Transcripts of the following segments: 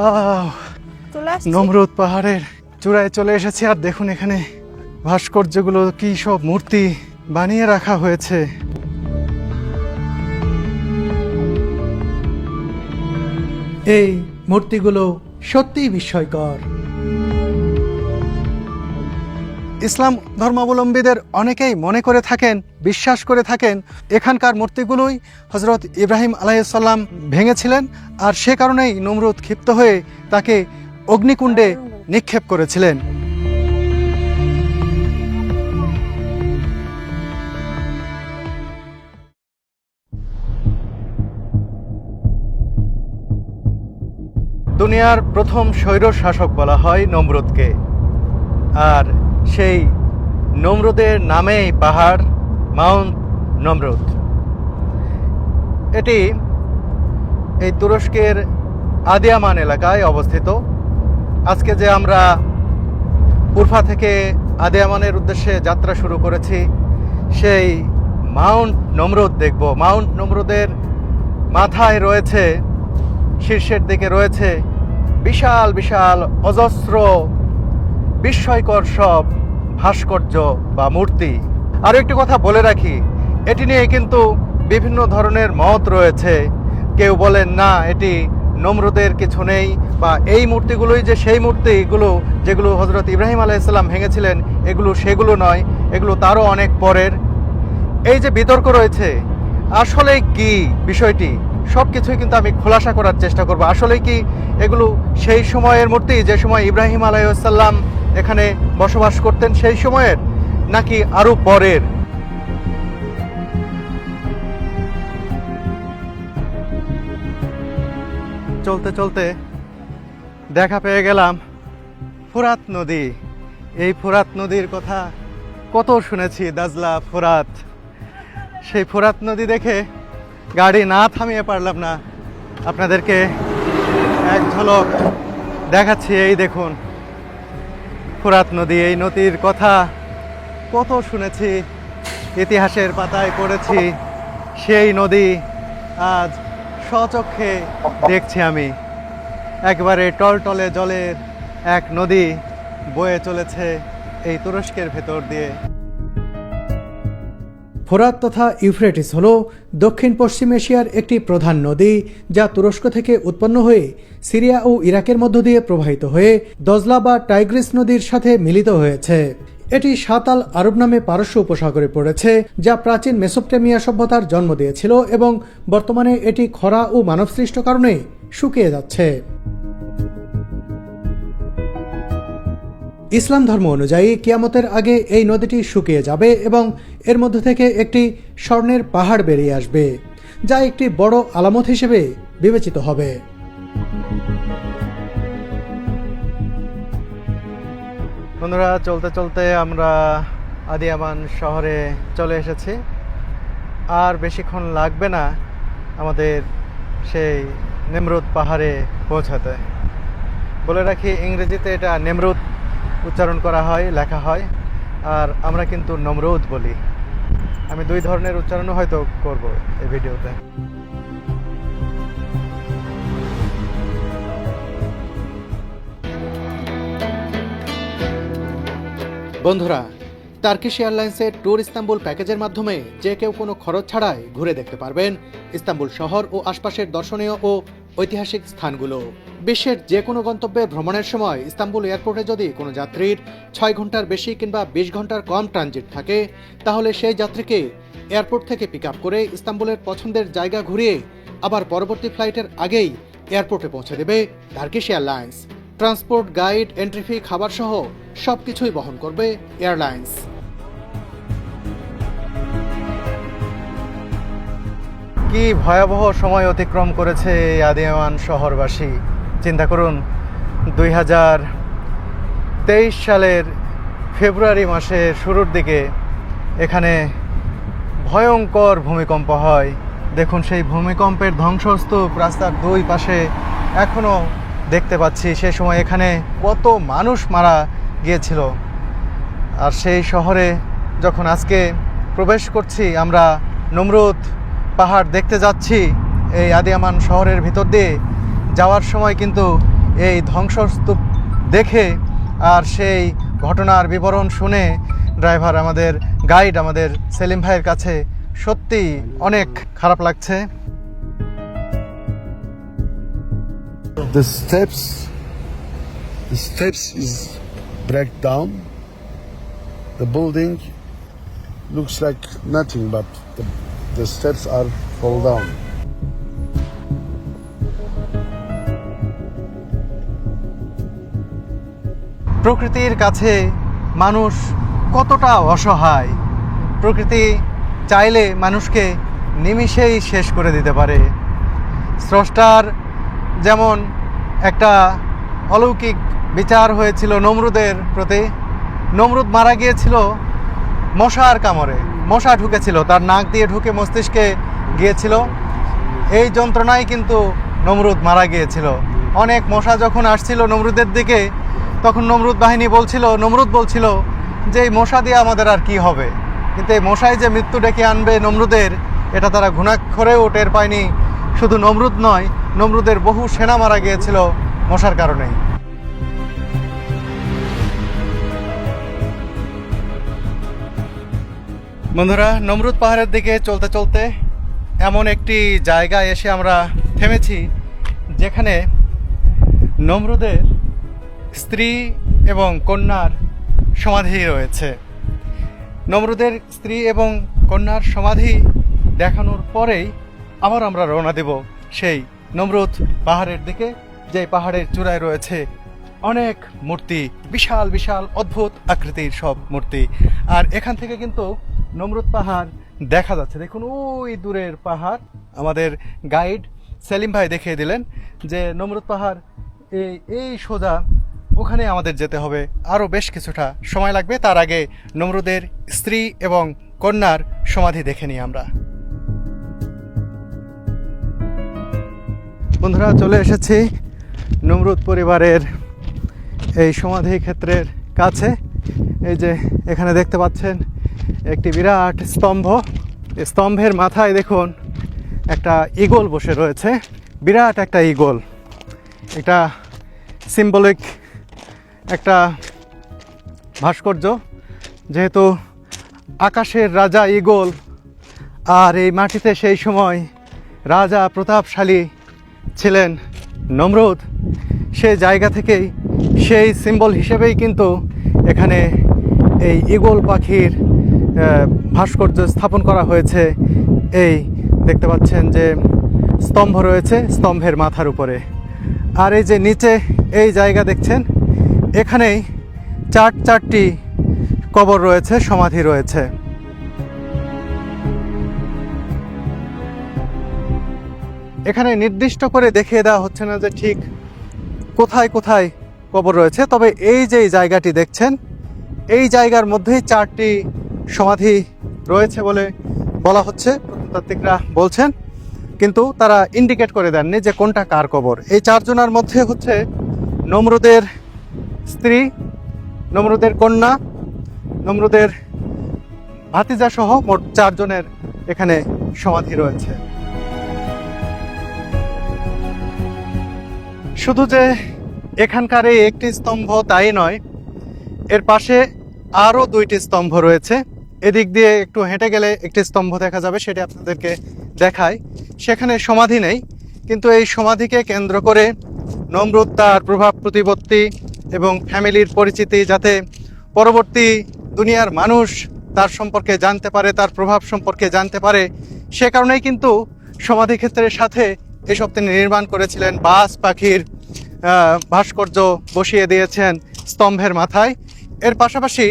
Wow, নমরুদ পাহাড়ের চূড়ায় চলে এসেছি। আর দেখুন এখানে ভাস্কর্যগুলো, কি সব মূর্তি বানিয়ে রাখা হয়েছে। এই মূর্তিগুলো সত্যিই বিস্ময়কর। ইসলাম ধর্মাবলম্বীদের অনেকেই মনে করে থাকেন, বিশ্বাস করে থাকেন, এখানকার মূর্তিগুলোই হজরত ইব্রাহিম আলাইহিসসালাম ভেঙেছিলেন, আর সে কারণেই নমরুদ ক্ষিপ্ত হয়ে তাকে অগ্নিকুণ্ডে নিক্ষেপ করেছিলেন। দুনিয়ার প্রথম স্বৈর শাসক বলা হয় নমরুদকে, আর সেই নমরুদের নামেই পাহাড় মাউন্ট নমরুদ। এটি এই তুরস্কের আদিয়ামান এলাকায় অবস্থিত। আজকে যে আমরা উরফা থেকে আদিয়ামানের উদ্দেশ্যে যাত্রা শুরু করেছি, সেই মাউন্ট নমরুদ দেখব। মাউন্ট নমরুদের মাথায় রয়েছে, শীর্ষের দিকে রয়েছে বিশাল বিশাল অজস্র বিস্ময়কর সব ভাস্কর্য বা মূর্তি। আরও একটি কথা বলে রাখি, এটি নিয়ে কিন্তু বিভিন্ন ধরনের মত রয়েছে। কেউ বলেন না, এটি নমরুদের কিছু নেই, বা এই মূর্তিগুলোই যে সেই মূর্তিগুলো যেগুলো হজরত ইব্রাহিম আলাইহিসসালাম ভেঙেছিলেন, এগুলো সেগুলো নয়, এগুলো তারও অনেক পরের। এই যে বিতর্ক রয়েছে, আসলে কি বিষয়টি, সব কিছুই কিন্তু আমি খোলাসা করার চেষ্টা করব। আসলে কি এগুলো সেই সময়ের মূর্তি, যে সময় ইব্রাহিম আলাইহিসসালাম এখানে বসবাস করতেন সেই সময়ের, নাকি আরো পরের? চলতে চলতে দেখা পেয়ে গেলাম ফোরাত নদী। এই ফোরাত নদীর কথা কত শুনেছি, দাজলা ফোরাত। সেই ফোরাত নদী দেখে গাড়ি না থামিয়ে পারলাম না, আপনাদেরকে এক ঝলক দেখাচ্ছি। এই দেখুন ফোরাত নদী। এই নদীর কথা কত শুনেছি, ইতিহাসের পাতায় পড়েছি। সেই নদী আজ স্বচক্ষে দেখছি আমি। একবারে টলটলে জলের এক নদী বয়ে চলেছে এই তুরস্কের ভেতর দিয়ে। ফোরাত তথা ইউফ্রেটিস হল দক্ষিণ পশ্চিম এশিয়ার একটি প্রধান নদী, যা তুরস্ক থেকে উৎপন্ন হয়ে সিরিয়া ও ইরাকের মধ্য দিয়ে প্রবাহিত হয়ে দজলা বা টাইগ্রিস নদীর সাথে মিলিত হয়েছে। এটি সাতাল আরব নামে পারস্য উপসাগরে পড়েছে, যা প্রাচীন মেসোপটেমিয়া সভ্যতার জন্ম দিয়েছিল, এবং বর্তমানে এটি খরা ও মানবসৃষ্ট কারণে শুকিয়ে যাচ্ছে। ইসলাম ধর্ম অনুযায়ী কিয়ামতের আগে এই নদীটি শুকিয়ে যাবে এবং এর মধ্য থেকে একটি স্বর্ণের পাহাড় বেরিয়ে আসবে, যা একটি বড় আলামত হিসেবে বিবেচিত হবে। বন্ধুরা, চলতে চলতে আমরা আদিয়ামান শহরে চলে এসেছি। আর বেশিক্ষণ লাগবে না আমাদের সেই নেমরুদ পাহাড়ে পৌঁছাতে। বলে রাখি, ইংরেজিতে এটা নেমরুদ উচ্চারণ করা হয়, লেখা হয়, আর আমরা কিন্তু নমরুদ বলি। আমি দুই ধরনের উচ্চারণও হয়তো করব এই ভিডিওতে। বন্ধুরা, টার্কিশ এয়ারলাইন্সের ট্যুর ইস্তাম্বুল প্যাকেজের মাধ্যমে যে কেউ কোনো খরচ ছাড়াই ঘুরে দেখতে পারবেন ইস্তাম্বুল শহর ও আশপাশের দর্শনীয় ও ঐতিহাসিক স্থানগুলো। বিশ্বের যে কোনো গন্তব্যে ভ্রমণের সময় ইস্তাম্বুল এয়ারপোর্টে যদি কোনো যাত্রীর 6 ঘন্টার বেশি কিংবা 20 ঘন্টার কম ট্রানজিট থাকে, তাহলে সেই যাত্রীকে এয়ারপোর্ট থেকে পিক আপ করে ইস্তাম্বুলের পছন্দের জায়গা ঘুরিয়ে আবার পরবর্তী ফ্লাইটের আগেই এয়ারপোর্টে পৌঁছে দেবে Turkish airlines. Transport, guide, entry fee, খাবার সহ সবকিছুই বহন করবে এয়ারলাইন্স। কি ভয়াবহ সময় অতিক্রম করেছে এই আদিয়ামান শহরবাসী। চিন্তা করুন, 2023 সালের ফেব্রুয়ারি মাসের শুরুর দিকে এখানে ভয়ঙ্কর ভূমিকম্প হয়। দেখুন সেই ভূমিকম্পের ধ্বংসস্তূপ রাস্তার দুই পাশে এখনও দেখতে পাচ্ছি। সে সময় এখানে কত মানুষ মারা গিয়েছিল। আর সেই শহরে যখন আজকে প্রবেশ করছি, আমরা নমরুদ পাহাড় দেখতে যাচ্ছি এই আদিয়ামান শহরের ভিতর দিয়ে, যাওয়ার সময় কিন্তু এই ধ্বংসস্তূপ দেখে আর সেই ঘটনার বিবরণ শুনে ড্রাইভার আমাদের গাইড আমাদের সেলিম ভাইয়ের কাছে সত্যি অনেক খারাপ লাগছে। The steps is break down. The building looks like nothing, but the steps are fall down. প্রকৃতির কাছে মানুষ কতটা অসহায়। প্রকৃতি চাইলে মানুষকে নিমিষেই শেষ করে দিতে পারে। স্রষ্টার যেমন একটা অলৌকিক বিচার হয়েছিল নমরুদের প্রতি। নমরুদ মারা গিয়েছিল মশার কামড়ে, মশা ঢুকেছিল, তার নাক দিয়ে ঢুকে মস্তিষ্কে গিয়েছিল। এই যন্ত্রণায় কিন্তু নমরুদ মারা গিয়েছিল। অনেক মশা যখন আসছিল নমরুদের দিকে, তখন নমরুদ বলছিল যে এই মশা দিয়ে আমাদের আর কি হবে। কিন্তু এই মশাই যে মৃত্যু ডেকে আনবে নমরুদের, এটা তারা ঘুণাক্ষরেও টের পায়নি। শুধু নমরুদ নয়, নমরুদের বহু সেনা মারা গিয়েছিল মশার কারণেই। বন্ধুরা, নমরুদ পাহাড়ের দিকে চলতে চলতে এমন একটি জায়গায় এসে আমরা থেমেছি যেখানে নমরুদের স্ত্রী এবং কন্যার সমাধি রয়েছে। নমরুদের স্ত্রী এবং কন্যার সমাধি দেখানোর পরেই আবার আমরা রওনা দেব সেই নমরুদ পাহাড়ের দিকে, যে পাহাড়ের চূড়ায় রয়েছে অনেক মূর্তি, বিশাল বিশাল অদ্ভুত আকৃতির সব মূর্তি। আর এখান থেকে কিন্তু নমরুদ পাহাড় দেখা যাচ্ছে। দেখুন ওই দূরের পাহাড়, আমাদের গাইড সেলিম ভাই দেখিয়ে দিলেন যে নমরুদ পাহাড় এই সোজা ওখানে আমাদের যেতে হবে। আরও বেশ কিছুটা সময় লাগবে। তার আগে নমরুদের স্ত্রী এবং কন্যার সমাধি দেখে নিই আমরা। বন্ধুরা, চলে এসেছি নমরুদ পরিবারের এই সমাধি ক্ষেত্রের কাছে। এই যে এখানে দেখতে পাচ্ছেন একটি বিরাট স্তম্ভ। স্তম্ভের মাথায় দেখুন একটা ঈগল বসে রয়েছে, বিরাট একটা ঈগল। এটা সিম্বলিক একটা ভাস্কর্য, যেহেতু আকাশের রাজা ঈগল আর এই মাটিতে সেই সময় রাজা প্রতাপশালী ছিলেন নমরুদ, সেই জায়গা থেকেই সেই সিম্বল হিসেবেই কিন্তু এখানে এই ঈগল পাখির ভাস্কর্য স্থাপন করা হয়েছে। এই দেখতে পাচ্ছেন যে স্তম্ভ রয়েছে স্তম্ভের মাথার উপরে। আর এই যে নিচে এই জায়গা দেখছেন, এখানেই চারটি কবর রয়েছে, সমাধি রয়েছে। এখানে নির্দিষ্ট করে দেখিয়ে দেওয়া হচ্ছে না যে ঠিক কোথায় কোথায় কবর রয়েছে, তবে এই যে জায়গাটি দেখছেন এই জায়গার মধ্যেই 4টি সমাধি রয়েছে বলে বলা হচ্ছে, প্রত্নতাত্ত্বিকরা বলছেন, কিন্তু তারা ইন্ডিকেট করে দেননি যে কোনটা কার কবর। এই 4 জনের মধ্যে হচ্ছে নমরুদের স্ত্রী, নমরুদের কন্যা, নমরুদের ভাতিজা সহ মোট 4 জনের এখানে সমাধি রয়েছে। শুধু যে এখানকার এই একটি স্তম্ভ তাই নয়, এর পাশে আরও 2টি স্তম্ভ রয়েছে। এদিক দিয়ে একটু হেঁটে গেলে একটি স্তম্ভ দেখা যাবে, সেটি আপনাদেরকে দেখায়। সেখানে সমাধি নেই, কিন্তু এই সমাধিকে কেন্দ্র করে নমরুদ তার প্রভাব প্রতিপত্তি এবং ফ্যামিলির পরিচিতি, যাতে পরবর্তী দুনিয়ার মানুষ তার সম্পর্কে জানতে পারে, তার প্রভাব সম্পর্কে জানতে পারে, সে কারণেই কিন্তু সমাধি ক্ষেত্রের সাথে এসব তিনি নির্মাণ করেছিলেন। বাজ পাখির ভাস্কর্য বসিয়ে দিয়েছেন স্তম্ভের মাথায়। এর পাশাপাশি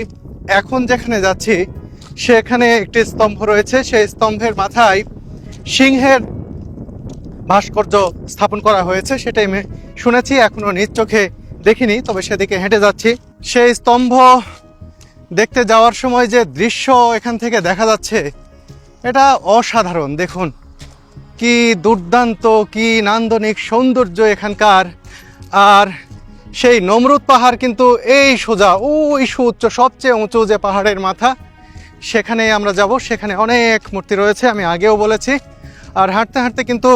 এখন যেখানে যাচ্ছি সেখানে একটি স্তম্ভ রয়েছে, সেই স্তম্ভের মাথায় সিংহের ভাস্কর্য স্থাপন করা হয়েছে, সেটাই আমি শুনেছি, এখনো নিজ চোখে দেখিনি, তবে সেদিকে হেঁটে যাচ্ছি। সেই স্তম্ভ দেখতে যাওয়ার সময় যে দৃশ্য এখান থেকে দেখা যাচ্ছে এটা অসাধারণ। দেখুন কি দুর্দান্ত, কি নান্দনিক সৌন্দর্য এখানকার। আর সেই নমরুদ পাহাড় কিন্তু এই সোজা ওই সুউচ্চ, সবচেয়ে উঁচু যে পাহাড়ের মাথা, সেখানে আমরা যাব। সেখানে অনেক মূর্তি রয়েছে, আমি আগেও বলেছি। আর হাঁটতে হাঁটতে কিন্তু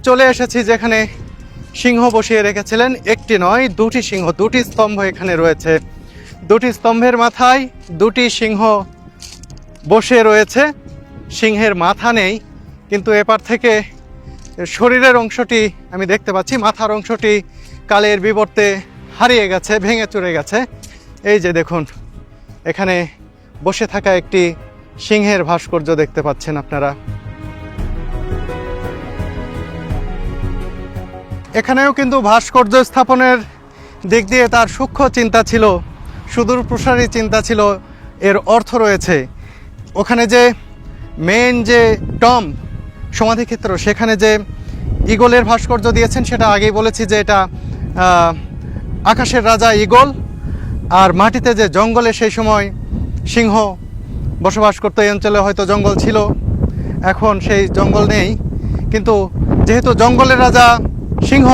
চলে এসেছি যেখানে সিংহ বসিয়ে রেখেছিলেন। একটি নয়, দুটি সিংহ, দুটি স্তম্ভ এখানে রয়েছে। দুটি স্তম্ভের মাথায় দুটি সিংহ বসে রয়েছে। সিংহের মাথা নেই, কিন্তু এপার থেকে শরীরের অংশটি আমি দেখতে পাচ্ছি, মাথার অংশটি কালের বিবর্তে হারিয়ে গেছে, ভেঙে চুরে গেছে। এই যে দেখুন, এখানে বসে থাকা একটি সিংহের ভাস্কর্য দেখতে পাচ্ছেন আপনারা। এখানেও কিন্তু ভাস্কর্য স্থাপনের দিক দিয়ে তার সূক্ষ্ম চিন্তা ছিল, সুদূর প্রসারী চিন্তা ছিল, এর অর্থ রয়েছে। ওখানে যে মেন যে টম্ব সমাধিক্ষেত্র, সেখানে যে ঈগলের ভাস্কর্য দিয়েছেন, সেটা আগেই বলেছি যে এটা আকাশের রাজা ঈগল। আর মাটিতে যে জঙ্গলে সেই সময় সিংহ বসবাস করতো, এই অঞ্চলে হয়তো জঙ্গল ছিল, এখন সেই জঙ্গল নেই, কিন্তু যেহেতু জঙ্গলের রাজা সিংহ,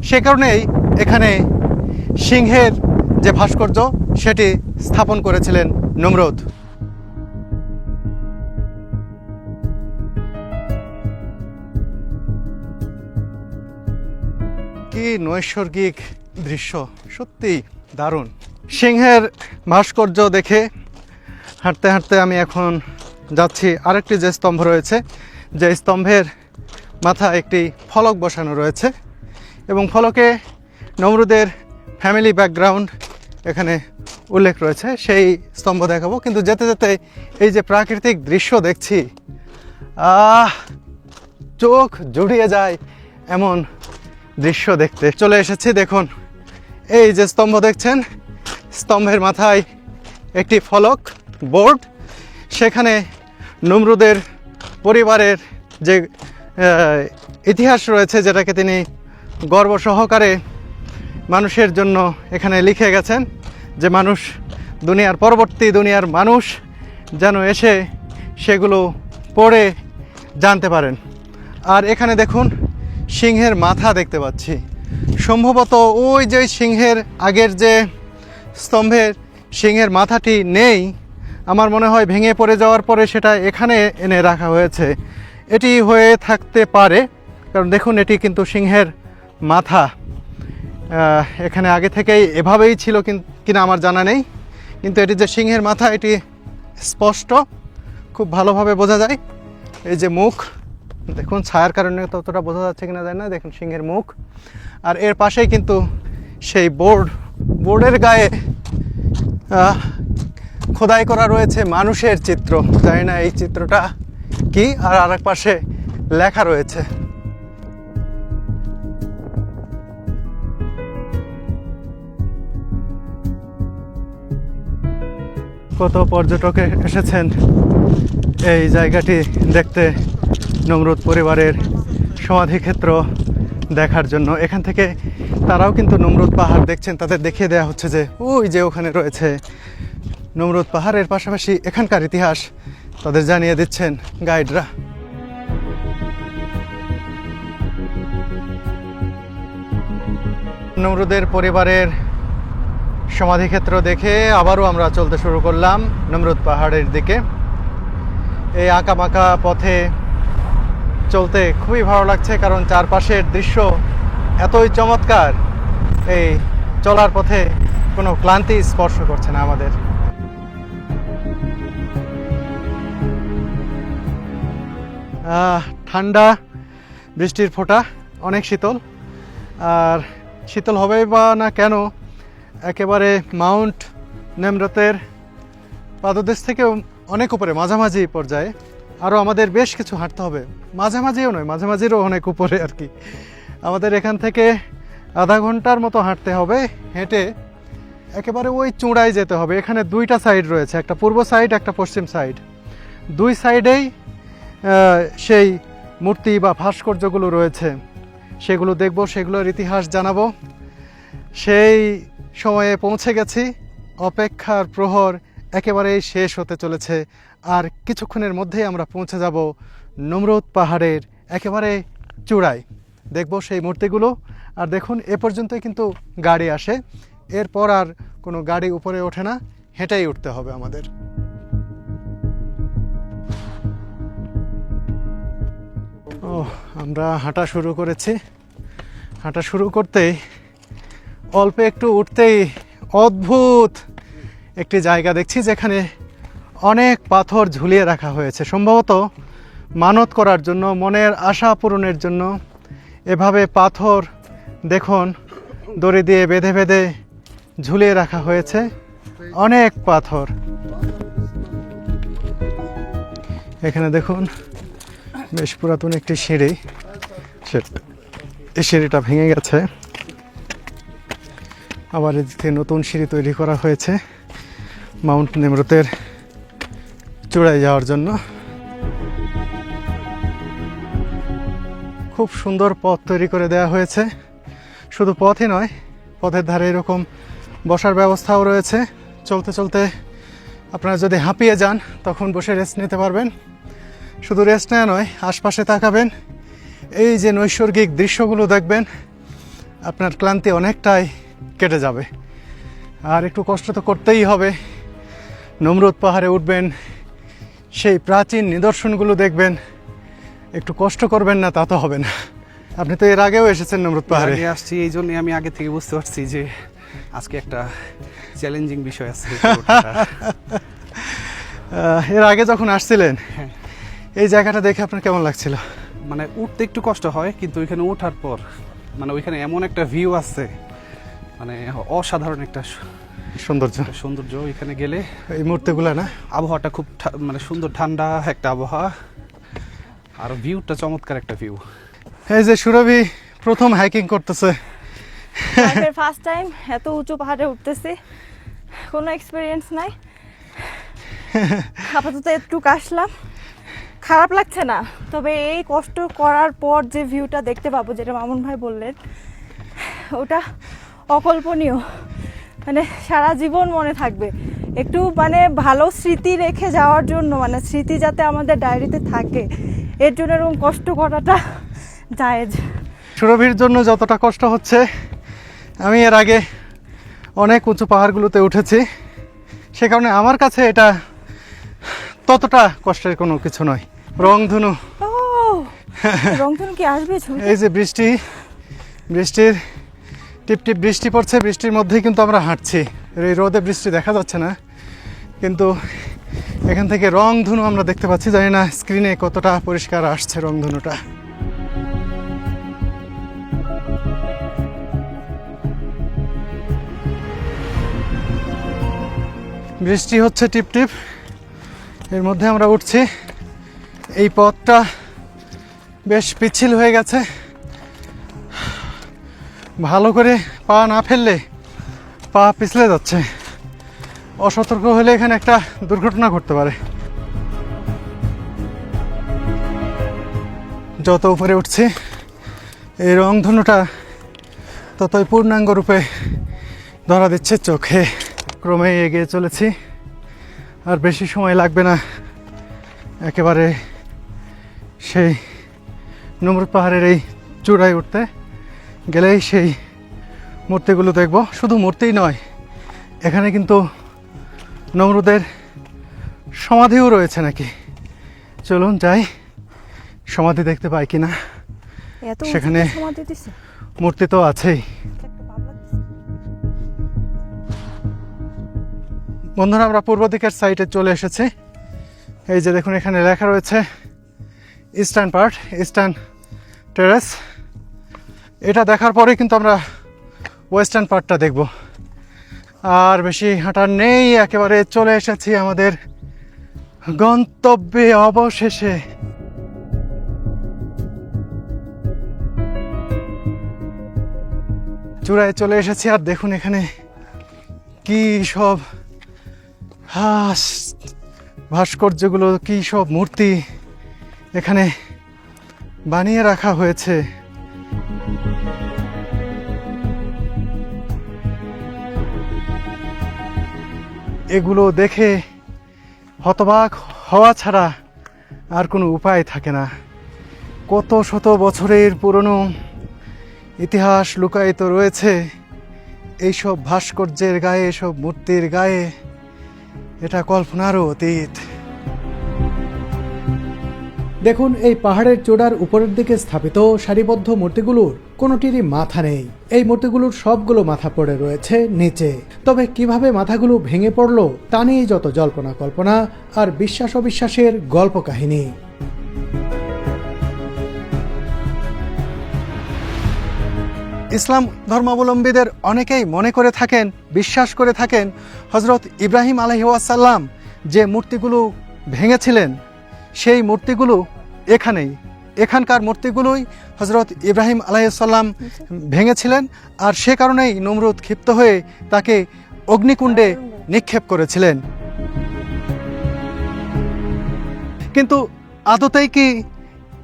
সে কারণেই এখানে সিংহের যে ভাস্কর্য সেটি স্থাপন করেছিলেন নমরুদ। কি নৈসর্গিক দৃশ্য, সত্যি দারুণ। সিংহের ভাস্কর্য দেখে হাঁটতে হাঁটতে আমি এখন যাচ্ছি আরেকটি যে স্তম্ভ রয়েছে, যে স্তম্ভের মাথায় একটি ফলক বসানো রয়েছে এবং ফলকে নমরুদের ফ্যামিলি ব্যাকগ্রাউন্ড এখানে উল্লেখ রয়েছে। সেই স্তম্ভ দেখাবো, কিন্তু যেতে যেতে এই যে প্রাকৃতিক দৃশ্য দেখছি, চোখ জুড়িয়ে যায় এমন দৃশ্য দেখতে চলে এসেছি। দেখুন, এই যে স্তম্ভ দেখছেন, স্তম্ভের মাথায় একটি ফলক বোর্ড, সেখানে নমরুদের পরিবারের যে ইতিহাস রয়েছে, যেটাকে তিনি গর্ব সহকারে মানুষের জন্য এখানে লিখে গেছেন, যে মানুষ, দুনিয়ার পরবর্তী দুনিয়ার মানুষ যেন এসে সেগুলো পড়ে জানতে পারেন। আর এখানে দেখুন, সিংহের মাথা দেখতে পাচ্ছি। সম্ভবত ওই যে সিংহের আগের যে স্তম্ভের সিংহের মাথাটি নেই, আমার মনে হয় ভেঙে পড়ে যাওয়ার পরে সেটা এখানে এনে রাখা হয়েছে। এটি হয়ে থাকতে পারে, কারণ দেখুন এটি কিন্তু সিংহের মাথা। এখানে আগে থেকেই এভাবেই ছিল কিনা আমার জানা নেই, কিন্তু এটি যে সিংহের মাথা এটি স্পষ্ট, খুব ভালোভাবে বোঝা যায়। এই যে মুখ দেখুন, ছায়ার কারণে ততটা বোঝা যাচ্ছে কিনা জানি না, দেখুন সিংহের মুখ। আর এর পাশেই কিন্তু সেই বোর্ডের গায়ে খোদাই করা রয়েছে মানুষের চিত্র, জানি না এই চিত্রটা কি। আর আরেক পাশে লেখা রয়েছে। কত পর্যটক এসেছেন এই জায়গাটি দেখতে, নমরুদ পরিবারের সমাধিক্ষেত্র দেখার জন্য। এখান থেকে তারাও কিন্তু নমরুদ পাহাড় দেখছেন, তাদের দেখিয়ে দেওয়া হচ্ছে যে ওই যে ওখানে রয়েছে নমরুদ পাহাড়ের পাশাপাশি এখানকার ইতিহাস তাদের জানিয়ে দিচ্ছেন গাইডরা। নমরুদের পরিবারের সমাধিক্ষেত্র দেখে আবারও আমরা চলতে শুরু করলাম নমরুদ পাহাড়ের দিকে। এই আঁকাবাঁকা পথে চলতে খুবই ভালো লাগছে, কারণ চারপাশের দৃশ্য এতই চমৎকার, এই চলার পথে কোনো ক্লান্তি স্পর্শ করছে না আমাদের। ঠান্ডা, বৃষ্টির ফোঁটা, অনেক শীতল। আর শীতল হবে বা না কেন, একেবারে মাউন্ট নেমরুদের পাদদেশ থেকেও অনেক উপরে, মাঝামাঝি পর্যায়ে আরও আমাদের বেশ কিছু হাঁটতে হবে। মাঝামাঝিও নয়, মাঝামাঝিরও অনেক উপরে আর কি। আমাদের এখান থেকে আধা ঘন্টার মতো হাঁটতে হবে, হেঁটে একেবারে ওই চূড়ায় যেতে হবে। এখানে দুইটা সাইড রয়েছে, একটা পূর্ব সাইড, একটা পশ্চিম সাইড। দুই সাইডেই সেই মূর্তি বা ভাস্কর্যগুলো রয়েছে, সেগুলো দেখব, সেগুলোর ইতিহাস জানাবো। সেই সময়ে পৌঁছে গেছি, অপেক্ষার প্রহর একেবারেই শেষ হতে চলেছে। আর কিছুক্ষণের মধ্যেই আমরা পৌঁছে যাব নমরুদ পাহাড়ের একেবারে চূড়ায়, দেখব সেই মূর্তিগুলো। আর দেখুন, এ পর্যন্তই কিন্তু গাড়ি আসে, এরপর আর কোনো গাড়ি উপরে ওঠে না, হেঁটেই উঠতে হবে আমাদের। আমরা হাঁটা শুরু করেছি। হাঁটা শুরু করতেই অল্প একটু উঠতেই অদ্ভুত একটি জায়গা দেখছি, যেখানে অনেক পাথর ঝুলিয়ে রাখা হয়েছে, সম্ভবত মানত করার জন্য, মনের আশা পূরণের জন্য। এভাবে পাথর দেখুন দড়ি দিয়ে বেঁধে বেঁধে ঝুলিয়ে রাখা হয়েছে, অনেক পাথর। এখানে দেখুন বেশ পুরাতন একটি সিঁড়ি, এই সিঁড়িটা ভেঙে গেছে, আবার এদিকে নতুন সিঁড়ি তৈরি করা হয়েছে মাউন্ট নেমরুতের চূড়ায় যাওয়ার জন্য। খুব সুন্দর পথ তৈরি করে দেওয়া হয়েছে, শুধু পথই নয়, পথের ধারে এরকম বসার ব্যবস্থাও রয়েছে। চলতে চলতে আপনারা যদি হাঁপিয়ে যান তখন বসে রেস্ট নিতে পারবেন। শুধু রেস্ট নেওয়া নয়, আশপাশে তাকাবেন, এই যে নৈসর্গিক দৃশ্যগুলো দেখবেন, আপনার ক্লান্তি অনেকটাই কেটে যাবে। আর একটু কষ্ট তো করতেই হবে, নমরুদ পাহাড়ে উঠবেন, সেই প্রাচীন নিদর্শনগুলো দেখবেন, একটু কষ্ট করবেন না তা তো হবে না। আপনি তো এর আগেও এসেছেন নমরুদ পাহাড়ে। আগে আসছি, এই জন্য আমি আগে থেকে বুঝতে পারছি যে আজকে একটা চ্যালেঞ্জিং বিষয় আছে। এর আগে যখন আসছিলেন হ্যাঁ। এই জায়গাটা দেখে আপনার কেমন লাগছিল? মানে উঠতে একটু কষ্ট হয়, কিন্তু ওইখানে ওঠার পর মানে ওইখানে এমন একটা ভিউ আছে, মানে অসাধারণ একটা সৌন্দর্য, সৌন্দর্য। ওইখানে গেলে এই মূর্তিগুলো না, আবহাওয়াটা খুব মানে সুন্দর, ঠান্ডা একটা আবহাওয়া, আর ভিউটা চমৎকার একটা ভিউ। এই যে সুরভি প্রথম হাইকিং করতেছে। ফার্স্ট টাইম এত উঁচু পাহাড়ে উঠতেছি, কোনো এক্সপিরিয়েন্স নাই, আপাতত একটু আসলাম, খারাপ লাগছে না। তবে এই কষ্ট করার পর যে ভিউটা দেখতে পাবো, যেটা মামুন ভাই বললেন, ওটা অকল্পনীয়, মানে সারা জীবন মনে থাকবে। একটু মানে ভালো স্মৃতি রেখে যাওয়ার জন্য, মানে স্মৃতি যাতে আমাদের ডায়েরিতে থাকে, এর জন্য এরকম কষ্ট করাটা জায়েজ। সুরভির জন্য যতটা কষ্ট হচ্ছে, আমি এর আগে অনেক উঁচু পাহাড়গুলোতে উঠেছি, সে কারণে আমার কাছে এটা ততটা কষ্টের কোনো কিছু নয়। রংধনু, ও রংধনু কি আসবে? এই যে বৃষ্টির টিপ টিপ বৃষ্টি পড়ছে, বৃষ্টির মধ্যেই কিন্তু আমরা হাঁটছি। এই রোদে বৃষ্টি দেখা যাচ্ছে না, কিন্তু এখান থেকে রংধনু আমরা দেখতে পাচ্ছি। জানি না স্ক্রিনে কতটা পরিষ্কার আসছে রংধনুটা। বৃষ্টি হচ্ছে টিপ টিপ, এর মধ্যে আমরা উঠছি। এই পথটা বেশ পিচ্ছিল হয়ে গেছে, ভালো করে পা না ফেললে পা পিছলে যাচ্ছে। অসতর্ক হলে এখানে একটা দুর্ঘটনা ঘটতে পারে। যত উপরে উঠছি, এই রংধনুটা ততই পূর্ণাঙ্গ রূপে ধরা দিচ্ছে চোখে। ক্রমে এগিয়ে চলেছি, আর বেশি সময় লাগবে না, একেবারে সেই নমরুদ পাহাড়ের এই চূড়ায় উঠতে গেলেই সেই মূর্তিগুলো দেখব। শুধু মূর্তিই নয়, এখানে কিন্তু নমরুদের সমাধিও রয়েছে নাকি। চলুন যাই, সমাধি দেখতে পাই কিনা। সেখানে মূর্তি তো আছেই। বন্ধুরা, আমরা পূর্ব দিকের সাইডে চলে এসেছি। এই যে দেখুন, এখানে লেখা রয়েছে ইস্টার্ন টেরেস। এটা দেখার পরে কিন্তু আমরা ওয়েস্টার্ন পার্টটা দেখব। আর বেশি হাঁটার নেই, একেবারে চলে এসেছি আমাদের গন্তব্যে অবশেষে। চূড়ায় চলে এসেছি, আর দেখুন এখানে কি সব ভাস্কর্যগুলো, কি সব মূর্তি এখানে বানিয়ে রাখা হয়েছে। এগুলো দেখে হতবাক হওয়া ছাড়া আর কোনো উপায় থাকে না। কত শত বছরের পুরনো ইতিহাস লুকায়িত রয়েছে এইসব ভাস্কর্যের গায়ে, এসব মূর্তির গায়ে। এটা কল্পনারও অতীত। দেখুন, এই পাহাড়ের চূড়ার উপরের দিকে স্থাপিত সারিবদ্ধ মূর্তিগুলোর কোনোটিরই মাথা নেই। এই মূর্তিগুলোর সবগুলো মাথা পড়ে রয়েছে নিচে। তবে কিভাবে মাথাগুলো ভেঙে পড়ল তা নিয়ে যত জল্পনা কল্পনা আর বিশ্বাস অবিশ্বাসের গল্প কাহিনী। ইসলাম ধর্মাবলম্বীদের অনেকেই মনে করে থাকেন, বিশ্বাস করে থাকেন, হজরত ইব্রাহিম আলাইহিওয়াসাল্লাম যে মূর্তিগুলো ভেঙেছিলেন সেই মূর্তিগুলো এখানকার মূর্তিগুলোই হজরত ইব্রাহিম আলাইহিসসালাম ভেঙেছিলেন, আর সে কারণেই নমরুদ ক্ষিপ্ত হয়ে তাকে অগ্নিকুণ্ডে নিক্ষেপ করেছিলেন। কিন্তু আদতেই কি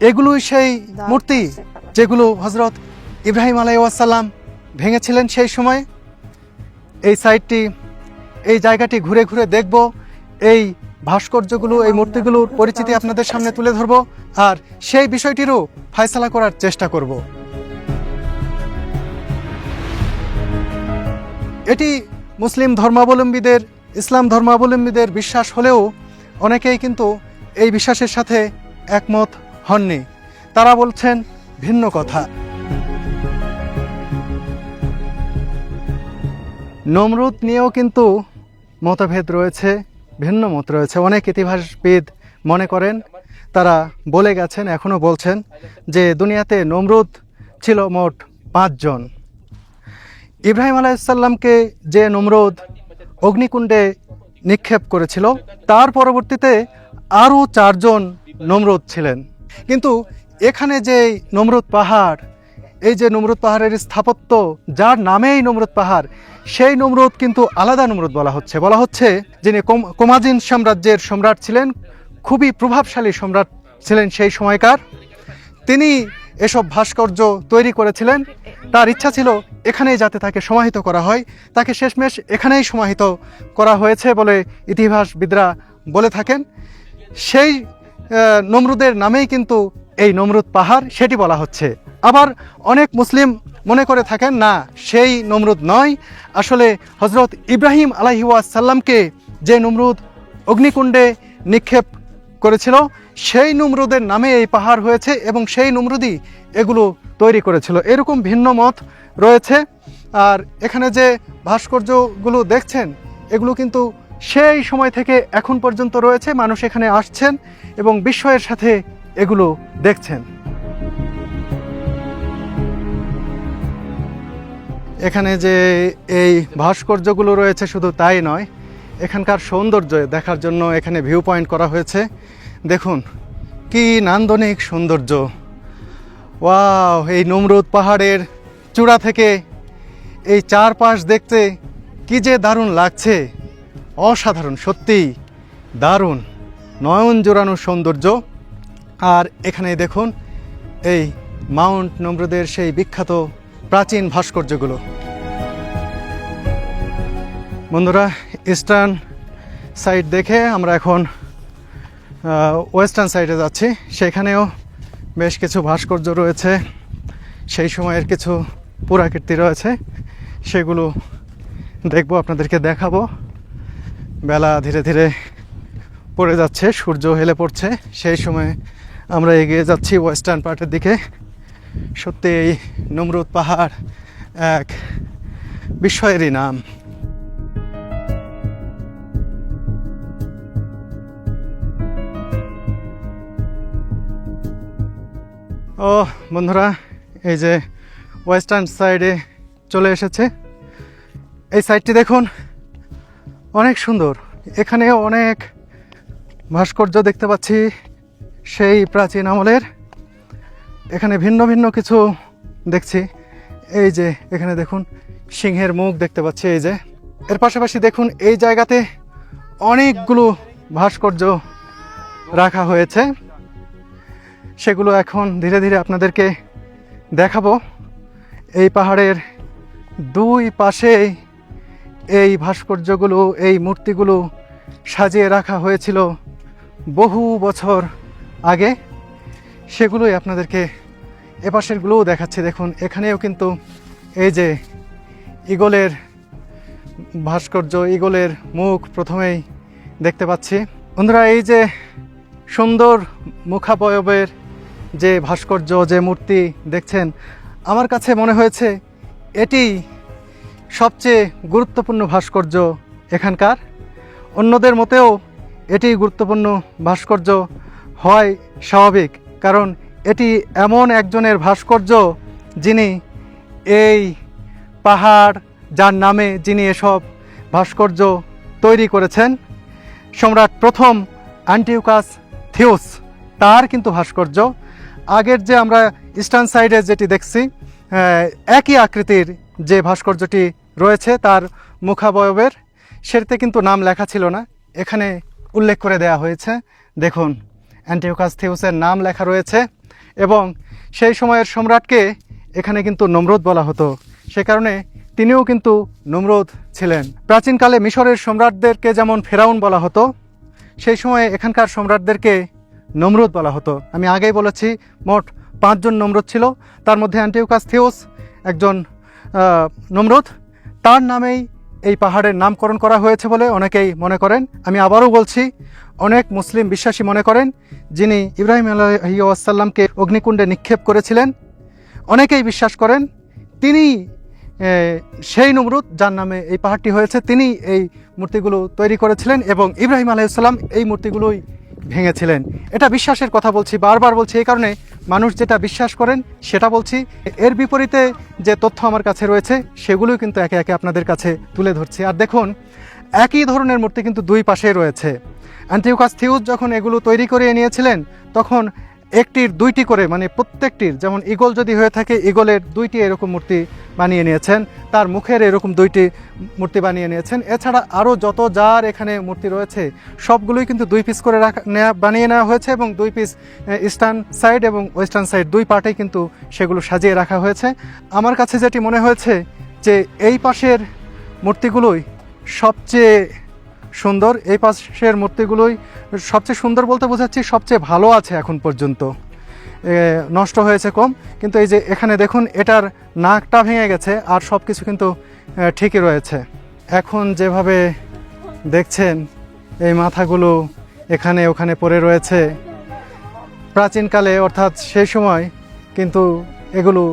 এগুলোই সেই মূর্তি যেগুলো হজরত ইব্রাহিম আলাইহিসসালাম ভেঙেছিলেন সেই সময়? এই জায়গাটি ঘুরে ঘুরে দেখব, এই ভাস্কর্যগুলো, এই মূর্তিগুলোর পরিচিতি আপনাদের সামনে তুলে ধরব, আর সেই বিষয়টিরও ফয়সালা করার চেষ্টা করব। এটি মুসলিম ধর্মাবলম্বীদের, ইসলাম ধর্মাবলম্বীদের বিশ্বাস হলেও অনেকেই কিন্তু এই বিশ্বাসের সাথে একমত হননি। তারা বলছেন ভিন্ন কথা। নমরুদ নিয়েও কিন্তু মতভেদ রয়েছে, ভিন্ন মত রয়েছে। অনেক ইতিহাসবিদ মনে করেন, তারা বলে গেছেন, এখনও বলছেন যে দুনিয়াতে নমরুদ ছিল মোট 5 জন। ইব্রাহিম আলাইহিসসালামকে যে নমরুদ অগ্নিকুণ্ডে নিক্ষেপ করেছিল, তার পরবর্তীতে আরও 4 জন নমরুদ ছিলেন। কিন্তু এখানে যে নমরুদ পাহাড়, এই যে নমরুদ পাহাড়ের স্থাপত্য, যার নামেই নমরুদ পাহাড়, সেই নমরুদ কিন্তু আলাদা নমরুদ বলা হচ্ছে যিনি কোমাজিন সাম্রাজ্যের সম্রাট ছিলেন, খুবই প্রভাবশালী সম্রাট ছিলেন সেই সময়কার। তিনি এসব ভাস্কর্য তৈরি করেছিলেন। তার ইচ্ছা ছিল এখানেই যাতে তাকে সমাহিত করা হয়, তাকে শেষমেশ এখানেই সমাহিত করা হয়েছে বলে ইতিহাসবিদরা বলে থাকেন। সেই নমরুদের নামেই কিন্তু এই নমরুদ পাহাড়, সেটি বলা হচ্ছে। আবার অনেক মুসলিম মনে করে থাকেন, না, সেই নমরুদ নয়, আসলে হজরত ইব্রাহিম আলাইহিওয়াসাল্লামকে যে নমরুদ অগ্নিকুণ্ডে নিক্ষেপ করেছিল, সেই নমরুদের নামে এই পাহাড় হয়েছে এবং সেই নমরুদই এগুলো তৈরি করেছিল। এরকম ভিন্ন মত রয়েছে। আর এখানে যে ভাস্কর্যগুলো দেখছেন, এগুলো কিন্তু সেই সময় থেকে এখন পর্যন্ত রয়েছে। মানুষ এখানে আসছেন এবং বিস্ময়ের সাথে এগুলো দেখছেন। এখানে যে এই ভাস্কর্যগুলো রয়েছে শুধু তাই নয়, এখানকার সৌন্দর্য দেখার জন্য এখানে ভিউ পয়েন্ট করা হয়েছে। দেখুন কি নান্দনিক সৌন্দর্য! ওয়াও! এই নমরুদ পাহাড়ের চূড়া থেকে এই চারপাশ দেখতে কি যে দারুণ লাগছে, অসাধারণ, সত্যিই দারুণ, নয়ন জোড়ানো সৌন্দর্য। আর এখানে দেখুন এই মাউন্ট নমরুদের সেই বিখ্যাত প্রাচীন ভাস্কর্যগুলো। বন্ধুরা, ইস্টার্ন সাইড দেখে আমরা এখন ওয়েস্টার্ন সাইডে যাচ্ছি। সেখানেও বেশ কিছু ভাস্কর্য রয়েছে, সেই সময়ের কিছু পুরাকীর্তি রয়েছে, সেগুলো দেখব, আপনাদেরকে দেখাবো। বেলা ধীরে ধীরে পড়ে যাচ্ছে, সূর্য হেলে পড়ছে, সেই সময় আমরা এগিয়ে যাচ্ছি ওয়েস্টার্ন পার্টের দিকে। সত্যি এই নমরুদ পাহাড় এক বিস্ময়েরই নাম। ও বন্ধুরা, এই যে ওয়েস্টার্ন সাইডে চলে এসেছে। এই সাইডটি দেখুন, অনেক সুন্দর। এখানেও অনেক ভাস্কর্য দেখতে পাচ্ছি সেই প্রাচীন আমলের। এখানে ভিন্ন ভিন্ন কিছু দেখছি। এই যে এখানে দেখুন সিংহের মুখ দেখতে পাচ্ছি। এই যে এর পাশাপাশি দেখুন এই জায়গাতে অনেকগুলো ভাস্কর্য রাখা হয়েছে, সেগুলো এখন ধীরে ধীরে আপনাদেরকে দেখাবো। এই পাহাড়ের দুই পাশে এই ভাস্কর্যগুলো, এই মূর্তিগুলো সাজিয়ে রাখা হয়েছিল বহু বছর আগে, সেগুলোই আপনাদেরকে এপাশেরগুলোও দেখাচ্ছি। দেখুন এখানেও কিন্তু এই যে ঈগলের ভাস্কর্য, ঈগলের মুখ প্রথমেই দেখতে পাচ্ছি। বন্ধুরা, এই যে সুন্দর মুখাবয়বের যে ভাস্কর্য, যে মূর্তি দেখছেন, আমার কাছে মনে হয়েছে এটি সবচেয়ে গুরুত্বপূর্ণ ভাস্কর্য এখানকার। অন্যদের মতেও এটি গুরুত্বপূর্ণ ভাস্কর্য হয় স্বাভাবিক, কারণ এটি এমন একজনের ভাস্কর্য যিনি এই পাহাড়, যার নামে যিনি এসব ভাস্কর্য তৈরি করেছেন, সম্রাট প্রথম অ্যান্টিওকাস থিওস, তার কিন্তু ভাস্কর্য। আগের যে আমরা ইস্টার্ন সাইডে যেটি দেখছি একই আকৃতির যে ভাস্কর্যটি রয়েছে তার মুখাবয়বের, সেটাতে কিন্তু নাম লেখা ছিল না, এখানে উল্লেখ করে দেয়া হয়েছে। দেখুন, অ্যান্টিওকাস থিওসের নাম লেখা রয়েছে এবং সেই সময়ের সম্রাটকে এখানে কিন্তু নমরুদ বলা হতো, সে কারণে তিনিও কিন্তু নমরুদ ছিলেন। প্রাচীনকালে মিশরের সম্রাটদেরকে যেমন ফেরাউন বলা হতো, সেই সময়ে এখানকার সম্রাটদেরকে নমরুদ বলা হতো। আমি আগেই বলেছি মোট 5 জন নমরুদ ছিল, তার মধ্যে অ্যান্টিওকাস থিওস একজন নমরুদ। তার নামেই এই পাহাড়ের নামকরণ করা হয়েছে বলে অনেকেই মনে করেন। আমি আবারও বলছি, অনেক মুসলিম বিশ্বাসী মনে করেন যিনি ইব্রাহিম আলাইহিস সালামকে অগ্নিকুণ্ডে নিক্ষেপ করেছিলেন, অনেকেই বিশ্বাস করেন তিনি সেই নমরুদ যার নামে এই পাহাড়টি হয়েছে, তিনি এই মূর্তিগুলো তৈরি করেছিলেন এবং ইব্রাহিম আলাইহিস সালাম এই মূর্তিগুলোই ভেঙেছিলেন। এটা বিশ্বাসের কথা বলছি, বারবার বলছি, এই কারণে মানুষ যেটা বিশ্বাস করেন সেটা বলছি। এর বিপরীতে যে তথ্য আমার কাছে রয়েছে সেগুলোই কিন্তু একে একে আপনাদের কাছে তুলে ধরছি। আর দেখুন, একই ধরনের মূর্তি কিন্তু দুই পাশে রয়েছে। অ্যান্টিওকাস থিওস যখন এগুলো তৈরি করে নিয়েছিলেন তখন একটির 2টি করে, মানে প্রত্যেকটির, যেমন ঈগল যদি হয়ে থাকে ঈগলের 2টি এরকম মূর্তি বানিয়ে নিয়েছেন, তার মুখের এরকম 2টি মূর্তি বানিয়ে নিয়েছেন। এছাড়া আরও যত যার এখানে মূর্তি রয়েছে সবগুলোই কিন্তু 2 পিস করে বানিয়ে নেওয়া হয়েছে এবং 2 পিস ইস্টার্ন সাইড এবং ওয়েস্টার্ন সাইড 2 পার্টেই কিন্তু সেগুলো সাজিয়ে রাখা হয়েছে। আমার কাছে যেটি মনে হয়েছে যে এই পাশের মূর্তিগুলোই সবচেয়ে সুন্দর, এই পাশের মূর্তিগুলোই সবচেয়ে সুন্দর বলতে বোঝাচ্ছি সবচেয়ে ভালো আছে এখন পর্যন্ত, নষ্ট হয়েছে কম। কিন্তু এই যে এখানে দেখুন, এটার নাকটা ভেঙে গেছে আর সব কিছু কিন্তু ঠিকই রয়েছে। এখন যেভাবে দেখছেন এই মাথাগুলো এখানে ওখানে পড়ে রয়েছে, প্রাচীনকালে অর্থাৎ সেই সময় কিন্তু এগুলো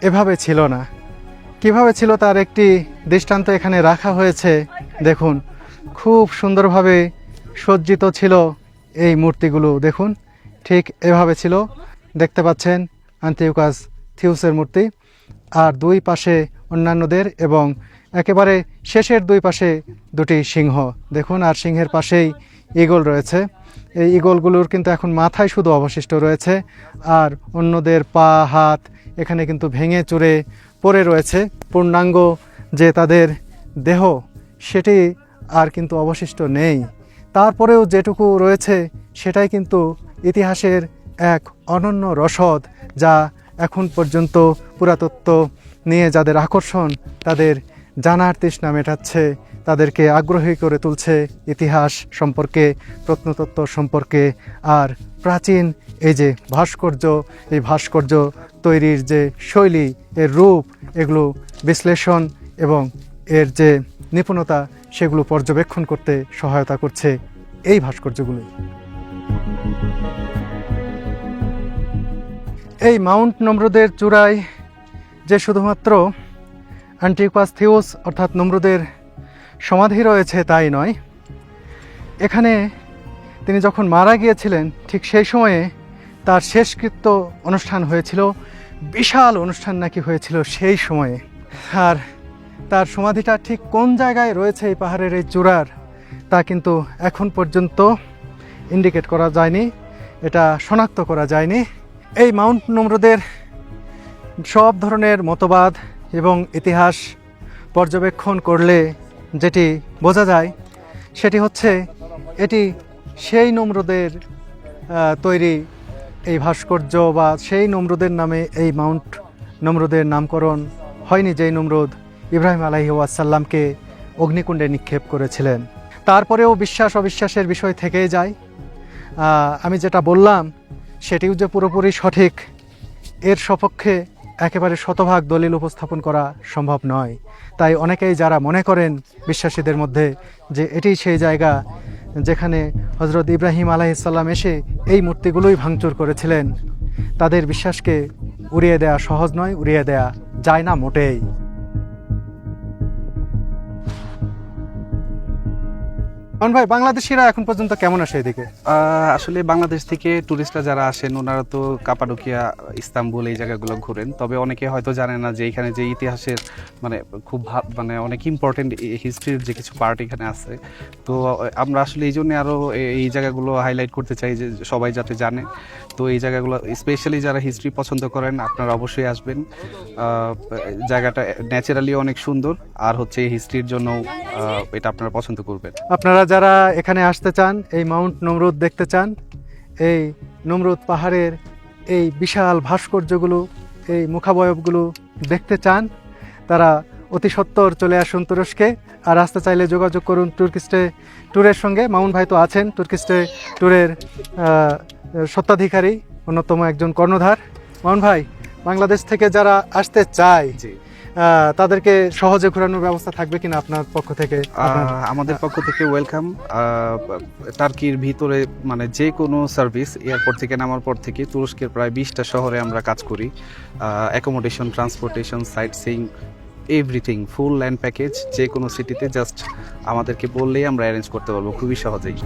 এভাবে ছিল না। কিভাবে ছিল তার একটি দৃষ্টান্ত এখানে রাখা হয়েছে। দেখুন, খুব সুন্দরভাবে সজ্জিত ছিল এই মূর্তিগুলো। দেখুন, ঠিক এভাবে ছিল, দেখতে পাচ্ছেন অ্যান্টিওকাস থিওসের মূর্তি, আর 2 পাশে অন্যান্যদের এবং একেবারে শেষের 2 পাশে 2টি সিংহ দেখুন, আর সিংহের পাশেই ঈগল রয়েছে। এই ঈগলগুলোর কিন্তু এখন মাথায় শুধু অবশিষ্ট রয়েছে, আর অন্যদের পা হাত এখানে কিন্তু ভেঙে চুরে পড়ে রয়েছে। পূর্ণাঙ্গ যে তাদের দেহ সেটি আর কিন্তু অবশিষ্ট নেই। তারপরেও যেটুকু রয়েছে সেটাই কিন্তু ইতিহাসের এক অনন্য রসদ, যা এখন পর্যন্ত পুরাতত্ত্ব নিয়ে যাদের আকর্ষণ, তাদের জানার তৃষ্ণা মেটাচ্ছে, তাদেরকে আগ্রহী করে তুলছে ইতিহাস সম্পর্কে, প্রত্নতত্ত্ব সম্পর্কে। আর প্রাচীন এই যে ভাস্কর্য, এই ভাস্কর্য তৈরির যে শৈলী, এর রূপ, এগুলো বিশ্লেষণ এবং এর যে নিপুণতা, সেগুলো পর্যবেক্ষণ করতে সহায়তা করছে এই ভাস্কর্যগুলো। এই মাউন্ট নমরুদের চূড়ায় যে শুধুমাত্র অ্যান্টিওকাস থিওস অর্থাৎ নমরুদের সমাধি রয়েছে তাই নয়, এখানে তিনি যখন মারা গিয়েছিলেন ঠিক সেই সময়ে তার শেষকৃত্য অনুষ্ঠান হয়েছিল। বিশাল অনুষ্ঠান নাকি হয়েছিল সেই সময়ে। আর তার সমাধিটা ঠিক কোন জায়গায় রয়েছে এই পাহাড়ের এই চূড়ার, তা কিন্তু এখন পর্যন্ত ইন্ডিকেট করা যায়নি, এটা শনাক্ত করা যায়নি। এই মাউন্ট নমরুদের সব ধরনের মতবাদ এবং ইতিহাস পর্যবেক্ষণ করলে যেটি বোঝা যায় সেটি হচ্ছে এটি সেই নমরুদের তৈরি এই ভাস্কর্য, বা সেই নমরুদের নামে এই মাউন্ট নমরুদের নামকরণ হয়নি যেই নমরুদ ইব্রাহিম আলাইহিস সালামকে অগ্নিকুণ্ডে নিক্ষেপ করেছিলেন। তারপরেও বিশ্বাস অবিশ্বাসের বিষয় থেকেই যায়। আমি যেটা বললাম সেটিও যে পুরোপুরি সঠিক, এর সপক্ষে একেবারে শতভাগ দলিল উপস্থাপন করা সম্ভব নয়। তাই অনেকেই যারা মনে করেন বিশ্বাসীদের মধ্যে যে এটি সেই জায়গা যেখানে হজরত ইব্রাহিম আলাইহিসসালাম এসে এই মূর্তিগুলোই ভাঙচুর করেছিলেন। তাদের বিশ্বাসকে উড়িয়ে দেয়া সহজ নয়, উড়িয়ে দেয়া যায় না মোটেই। মামুন ভাই, বাংলাদেশিরা এখন পর্যন্ত কেমন আসে এদিকে? আসলে বাংলাদেশ থেকে টুরিস্টরা যারা আসেন ওনারা তো কাপাডোকিয়া, ইস্তাম্বুল এই জায়গাগুলো ঘোরেন, তবে অনেকে হয়তো জানে না যে এখানে যে ইতিহাসের মানে খুব মানে অনেক ইম্পর্টেন্ট হিস্ট্রির যে কিছু পার্ট এখানে আছে। তো আমরা আসলে এই জন্য আরও এই জায়গাগুলো হাইলাইট করতে চাই যে সবাই যাতে জানে। তো এই জায়গাগুলো স্পেশালি যারা হিস্ট্রি পছন্দ করেন আপনারা অবশ্যই আসবেন। জায়গাটা ন্যাচারালি অনেক সুন্দর, আর হচ্ছে এই হিস্ট্রির জন্য এটা আপনারা পছন্দ করবেন। আপনারা যারা এখানে আসতে চান, এই মাউন্ট নমরুদ দেখতে চান, এই নমরুদ পাহাড়ের এই বিশাল ভাস্কর্যগুলো, এই মুখাবয়বগুলো দেখতে চান, তারা অতি সত্বর চলে আসুন তুরস্কে। আর আসতে চাইলে যোগাযোগ করুন তুর্কিস্টে ট্যুরের সঙ্গে। মামুন ভাই তো আছেন তুর্কিস্টে ট্যুরের স্বত্বাধিকারী, অন্যতম একজন কর্ণধার। মামুন ভাই, বাংলাদেশ থেকে যারা আসতে চায় জি, তাদেরকে সহজে ঘোরানোর ব্যবস্থা থাকবে কিনা আপনার পক্ষ থেকে? আমাদের পক্ষ থেকে ওয়েলকাম। টার্কির ভিতরে মানে যে কোনো সার্ভিস, এয়ারপোর্ট থেকে নামার পর থেকে তুরস্কের প্রায় 20টা শহরে আমরা কাজ করি। Accommodation, transportation, sightseeing, everything, full land package. যে কোনো সিটিতে জাস্ট আমাদেরকে বললেই আমরা অ্যারেঞ্জ করতে পারবো খুবই সহজেই।